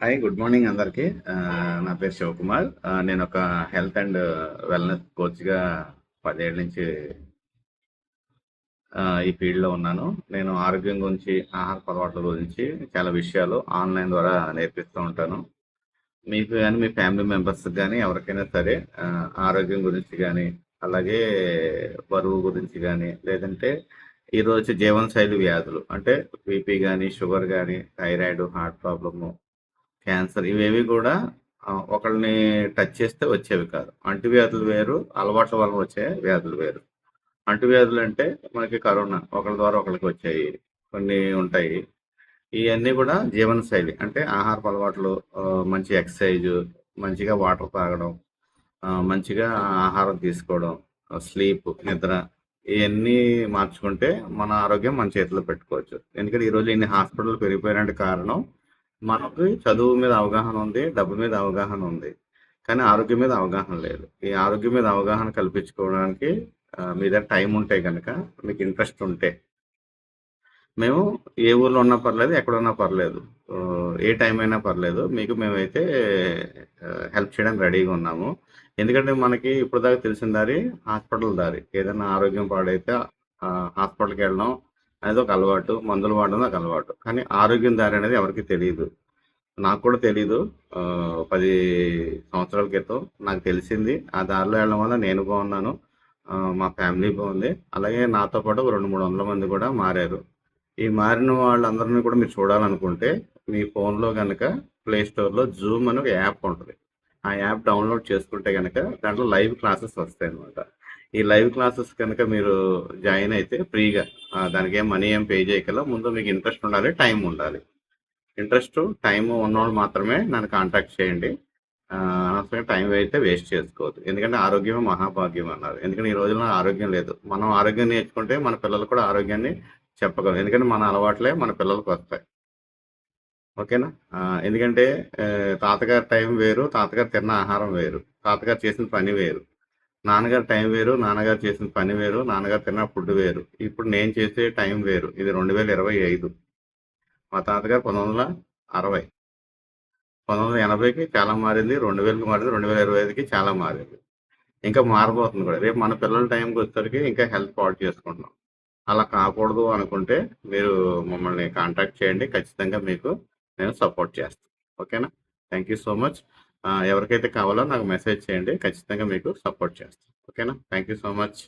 Hi good morning అందరికీ. నా పేరు శివకుమార్. నేను ఒక హెల్త్ అండ్ వెల్నెస్ కోచ్గా 10 ఏళ్ళ నుంచి ఈ ఫీల్డ్లో ఉన్నాను. నేను ఆరోగ్యం గురించి, ఆహార అలవాట్ల గురించి చాలా విషయాలు ఆన్లైన్ ద్వారా నేర్పిస్తూ ఉంటాను. మీకు కానీ మీ ఫ్యామిలీ మెంబర్స్కి కానీ ఎవరికైనా సరే ఆరోగ్యం గురించి కానీ, అలాగే బరువు గురించి కానీ, లేదంటే ఈరోజు జీవనశైలి వ్యాధులు అంటే బీపీ కానీ, షుగర్ కానీ, థైరాయిడ్, హార్ట్ ప్రాబ్లము, క్యాన్సర్ ఇవేవి కూడా ఒకళ్ళని టచ్ చేస్తే వచ్చేవి కాదు. అంటువ్యాధులు వేరు, అలవాట్ల వల్ల వచ్చే వ్యాధులు వేరు. అంటువ్యాధులు అంటే మనకి కరోనా ఒకళ్ళ ద్వారా ఒకళ్ళకి వచ్చాయి. కొన్ని ఉంటాయి. ఇయన్నీ కూడా జీవనశైలి అంటే ఆహారపు అలవాట్లు, మంచి ఎక్సర్సైజు, మంచిగా వాటర్ తాగడం, మంచిగా ఆహారం తీసుకోవడం, స్లీప్, నిద్ర ఇయన్నీ మార్చుకుంటే మన ఆరోగ్యం మన చేతిలో పెట్టుకోవచ్చు. ఎందుకంటే ఈరోజు ఇన్ని హాస్పిటల్‌లు పెరిగిపోయాయంటే కారణం మనకి చదువు మీద అవగాహన ఉంది. డబ్బు మీద అవగాహన ఉంది. కానీ ఆరోగ్యం మీద అవగాహన లేదు. ఈ ఆరోగ్యం మీద అవగాహన కల్పించుకోవడానికి మీ దగ్గర టైం ఉంటే గనక, మీకు ఇంట్రెస్ట్ ఉంటే, మేము ఏ ఊర్లో ఉన్నా పర్లేదు, ఎక్కడున్నా పర్లేదు. ఏ టైం అయినా పర్లేదు. మీకు మేమైతే హెల్ప్ చేయడానికి రెడీగా ఉన్నాము. ఎందుకంటే మనకి ఇప్పటిదాకా తెలిసిన దారి హాస్పిటల్ దారి. ఏదైనా ఆరోగ్యం పాడైతే హాస్పిటల్‌కెళ్ళడం అనేది ఒక అలవాటు. మందులు వాడడం ఒక అలవాటు. కానీ ఆరోగ్యం దారి అనేది ఎవరికీ తెలీదు. నాకు కూడా తెలీదు. 10 సంవత్సరాల క్రితం నాకు తెలిసింది. ఆ దారిలో వెళ్ళడం వల్ల నేను బాగున్నాను. మా ఫ్యామిలీ బాగుంది. అలాగే నాతో పాటు ఒక 200, 300 మంది కూడా మారారు. ఈ మారిన వాళ్ళందరిని కూడా మీరు చూడాలనుకుంటే, మీ ఫోన్‌లో గనక ప్లే స్టోర్‌లో జూమ్ అని ఒక యాప్ ఉంటది. ఆ యాప్ డౌన్‌లోడ్ చేసుకుంటే గనక దాంట్లో లైవ్ క్లాసెస్ వస్తాయన్నమాట. ఈ లైవ్ క్లాసెస్ కనుక మీరు జాయిన్ అయితే ఫ్రీగా, దానికేం మనీ ఏం పే చేయక్కర్లా. ముందు మీకు ఇంట్రెస్ట్ ఉండాలి, టైం ఉండాలి. ఇంట్రెస్ట్, టైము ఉన్నోళ్ళు మాత్రమే నన్ను కాంటాక్ట్ చేయండి. అనవసరంగా టైం అయితే వేస్ట్ చేసుకోవద్దు. ఎందుకంటే ఆరోగ్యమే మహాభాగ్యం అన్నారు. ఎందుకంటే ఈ రోజుల్లో ఆరోగ్యం లేదు. మనం ఆరోగ్యం నేర్చుకుంటే మన పిల్లలు కూడా ఆరోగ్యాన్ని చెప్పగలం. ఎందుకంటే మన అలవాట్లే మన పిల్లలకొస్తాయి. ఓకేనా? ఎందుకంటే తాతగారి టైం వేరు, తాతగారు తిన్న ఆహారం వేరు, తాతగారు చేసిన పని వేరు. నాన్నగారి టైం వేరు, నాన్నగారు చేసిన పని వేరు, నాన్నగారు తిన్న ఫుడ్ వేరు. ఇప్పుడు నేను చేసే టైం వేరు. ఇది 2025. మా తాతగారు 1960. 1980కి చాలా మారింది. 2000కి మారింది. 2025కి చాలా మారింది. ఇంకా మారబోతుంది కూడా. రేపు మన పిల్లల టైంకొచ్చేసరికి ఇంకా హెల్త్ పాడు చేసుకుంటున్నాం. అలా కాకూడదు అనుకుంటే మీరు మమ్మల్ని కాంటాక్ట్ చేయండి. ఖచ్చితంగా మీకు నేను సపోర్ట్ చేస్తాను. ఓకేనా? Thank you so much. ఎవరికైతే కావాలో నాకు మెసేజ్ చేయండి. ఖచ్చితంగా మీకు సపోర్ట్ చేస్తాను. ఓకేనా? Thank you so much.